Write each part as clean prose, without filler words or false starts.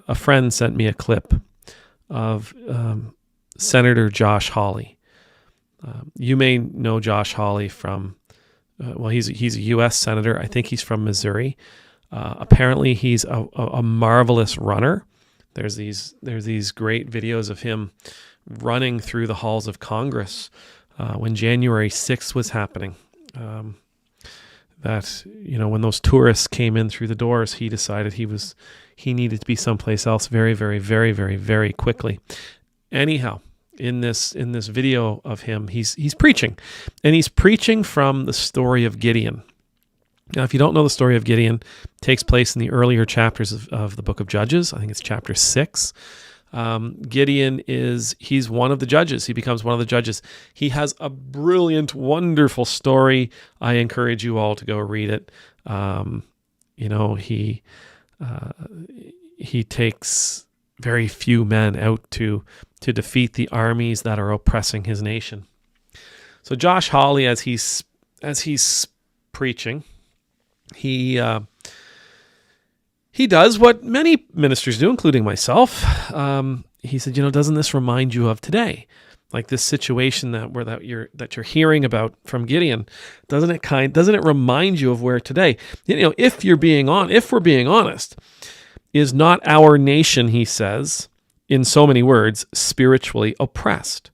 a friend sent me a clip of Senator Josh Hawley. You may know Josh Hawley from, he's a U.S. senator. I think he's from Missouri. Apparently, he's a marvelous runner. There's these great videos of him running through the halls of Congress when January 6th was happening. When those tourists came in through the doors, he decided he needed to be someplace else very, very, very, very, very quickly. Anyhow, in this video of him, he's preaching, and he's preaching from the story of Gideon. Now, if you don't know the story of Gideon, it takes place in the earlier chapters of the book of Judges. I think it's chapter 6. Gideon he's one of the judges. He becomes one of the judges. He has a brilliant, wonderful story. I encourage you all to go read it. He takes very few men out to defeat the armies that are oppressing his nation. So Josh Hawley, as he's preaching, he does what many ministers do, including myself. He said, doesn't this remind you of today? Like this situation that you're hearing about from Gideon, doesn't it remind you of where today? If we're being honest, is not our nation, he says, in so many words, spiritually oppressed?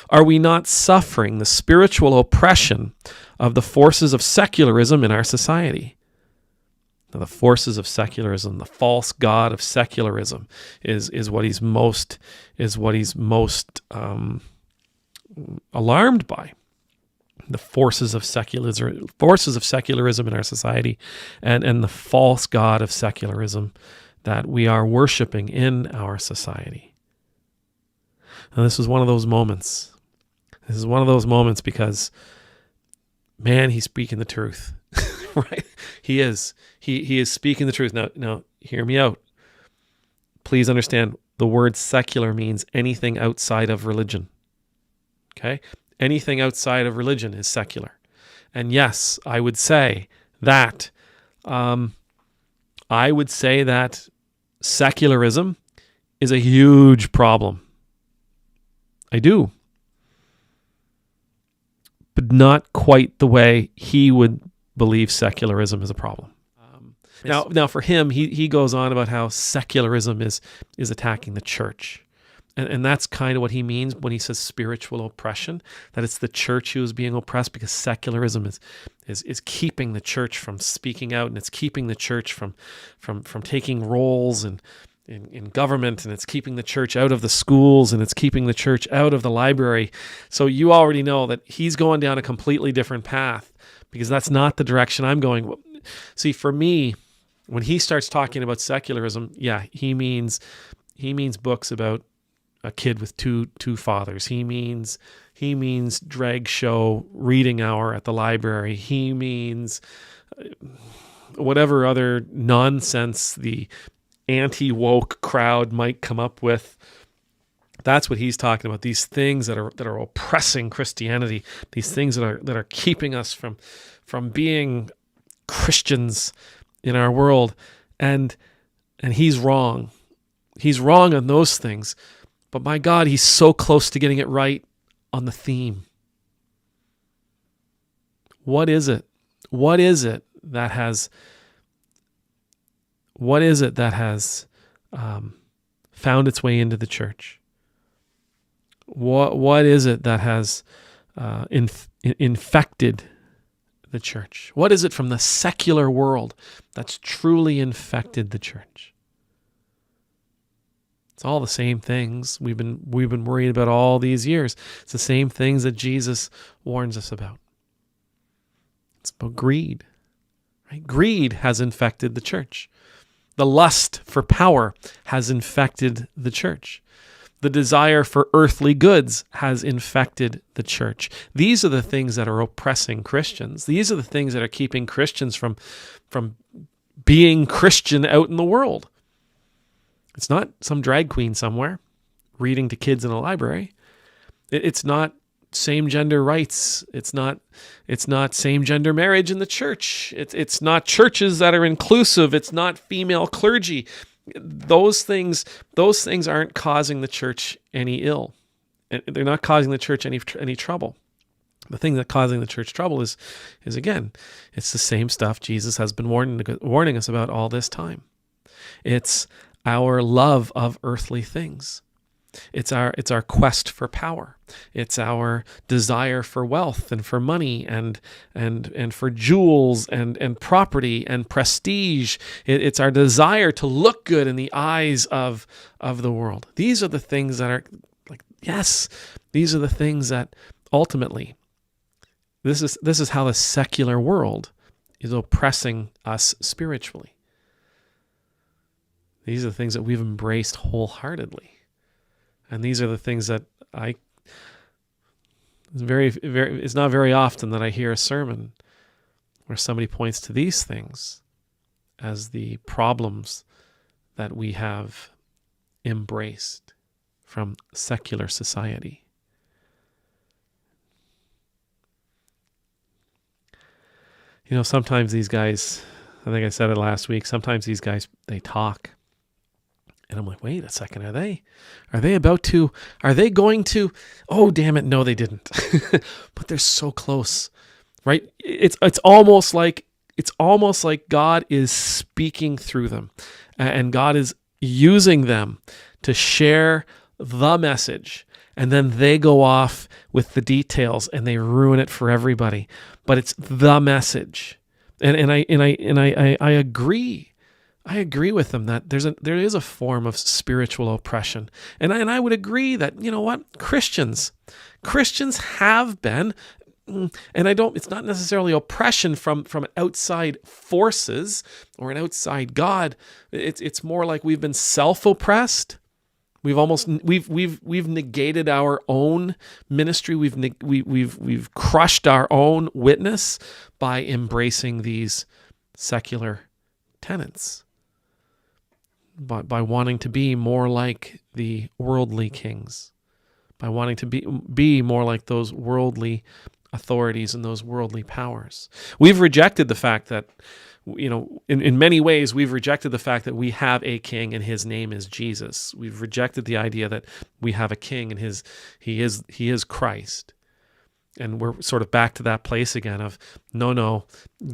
Are we not suffering the spiritual oppression of the forces of secularism in our society? Now, the forces of secularism, the false god of secularism, is what he's most alarmed by. The forces of secularism in our society, and the false god of secularism that we are worshiping in our society. And this is one of those moments. This is one of those moments because, man, he's speaking the truth, right? He is speaking the truth. Now, hear me out. Please understand, the word secular means anything outside of religion. Okay? Anything outside of religion is secular. And yes, I would say that secularism is a huge problem. I do. But not quite the way he would believe secularism is a problem. Now for him, he goes on about how secularism is attacking the church. And that's kind of what he means when he says spiritual oppression, that it's the church who is being oppressed, because secularism is keeping the church from speaking out, and it's keeping the church from taking roles in government, and it's keeping the church out of the schools, and it's keeping the church out of the library. So you already know that he's going down a completely different path, because that's not the direction I'm going. See, for me, when he starts talking about secularism, yeah, he means books about a kid with two fathers. He means drag show reading hour at the library. He means whatever other nonsense the anti-woke crowd might come up with. That's what he's talking about. These things that are oppressing Christianity. These things that are keeping us from being Christians in our world. And he's wrong. He's wrong on those things. But my God, he's so close to getting it right on the theme. What is it? What is it that has found its way into the church? What is it that has infected the church? What is it from the secular world that's truly infected the church? It's all the same things we've been worried about all these years. It's the same things that Jesus warns us about. It's about greed. Right? Greed has infected the church. The lust for power has infected the church. The desire for earthly goods has infected the church. These are the things that are oppressing Christians. These are the things that are keeping Christians from being Christian out in the world. It's not some drag queen somewhere reading to kids in a library. It's not same-gender rights. It's not same-gender marriage in the church. It's not churches that are inclusive. It's not female clergy. those things aren't causing the church any ill. They're not causing the church any trouble. The thing that's causing the church trouble is again, it's the same stuff Jesus has been warning us about all this time. It's our love of earthly things. It's our quest for power. It's our desire for wealth and for money and for jewels and property and prestige. It's our desire to look good in the eyes of the world. These are the things that are like, yes, these are the things that ultimately, this is how the secular world is oppressing us spiritually. These are the things that we've embraced wholeheartedly. And these are the things that it's not very often that I hear a sermon where somebody points to these things as the problems that we have embraced from secular society. Sometimes these guys, I think I said it last week, sometimes these guys, they talk. And I'm like, wait a second, are they going to, oh, damn it, no, they didn't. But they're so close, right? It's almost like God is speaking through them, and God is using them to share the message. And then they go off with the details and they ruin it for everybody. But it's the message. And I agree. I agree with them that there is a form of spiritual oppression. And I would agree that, Christians have been, and it's not necessarily oppression from outside forces or an outside God. It's more like we've been self-oppressed. We've negated our own ministry. We've crushed our own witness by embracing these secular tenets. By wanting to be more like the worldly kings, by wanting to be more like those worldly authorities and those worldly powers. We've rejected the fact that, in many ways, we've rejected the fact that we have a king and his name is Jesus. We've rejected the idea that we have a king and he is Christ. And we're sort of back to that place again of, no,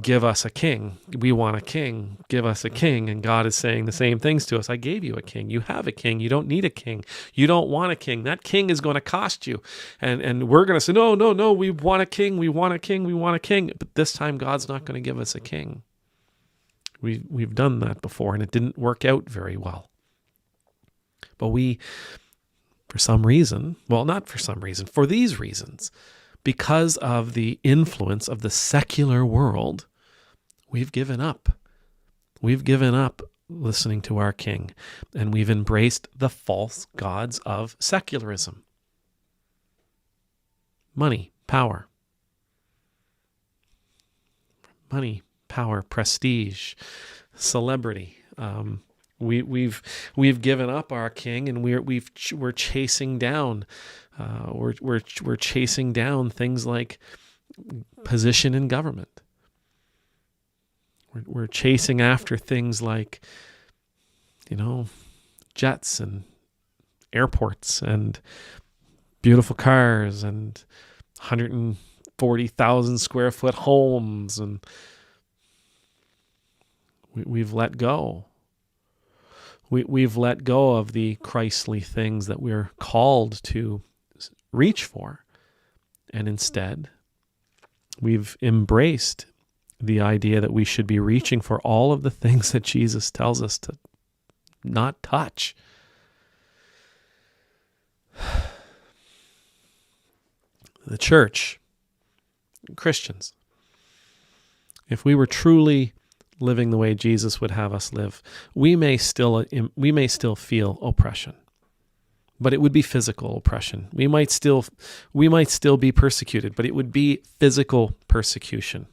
give us a king. We want a king. Give us a king. And God is saying the same things to us. I gave you a king. You have a king. You don't need a king. You don't want a king. That king is going to cost you. And we're going to say, no, we want a king. We want a king. We want a king. But this time God's not going to give us a king. We've done that before and it didn't work out very well. But for these reasons, because of the influence of the secular world, we've given up. We've given up listening to our king, and we've embraced the false gods of secularism. Money, power. Money, power, prestige, celebrity. We've given up our king, and we're chasing down. We're chasing down things like position in government. We're chasing after things like, jets and airports and beautiful cars and 140,000 square foot homes, and we've let go. We've let go of the Christly things that we're called to reach for. And instead, we've embraced the idea that we should be reaching for all of the things that Jesus tells us to not touch. The church, Christians, if we were truly living the way Jesus would have us live, we may still feel oppression, but it would be physical oppression. We might still be persecuted, but it would be physical persecution.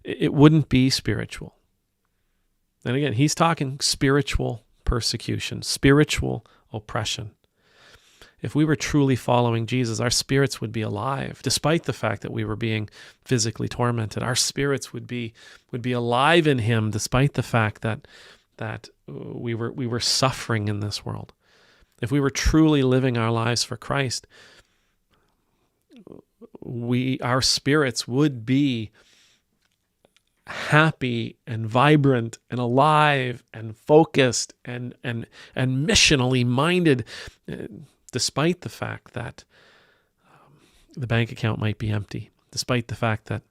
It wouldn't be spiritual. And again, he's talking spiritual persecution, spiritual oppression. If we were truly following Jesus, our spirits would be alive, despite the fact that we were being physically tormented. Our spirits would be alive in him, despite the fact that that we were suffering in this world. If we were truly living our lives for Christ, our spirits would be happy and vibrant and alive and focused and missionally minded, despite the fact that the bank account might be empty, despite the fact that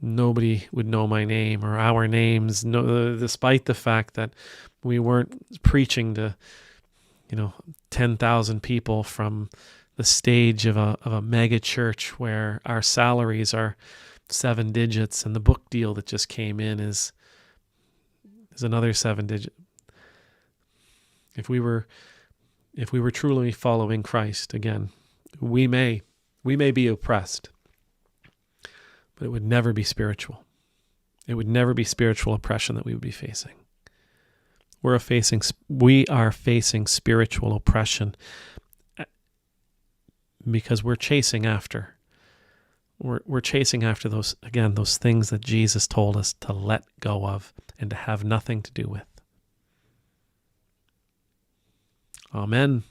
nobody would know my name or our names, despite the fact that we weren't preaching to 10,000 people from the stage of a mega church where our salaries are 7 digits and the book deal that just came in is another 7 digit. If we were truly following Christ, again, we may be oppressed, but it would never be spiritual. It would never be spiritual oppression that we would be facing. We are facing spiritual oppression because we're chasing after those things that Jesus told us to let go of and to have nothing to do with. Amen.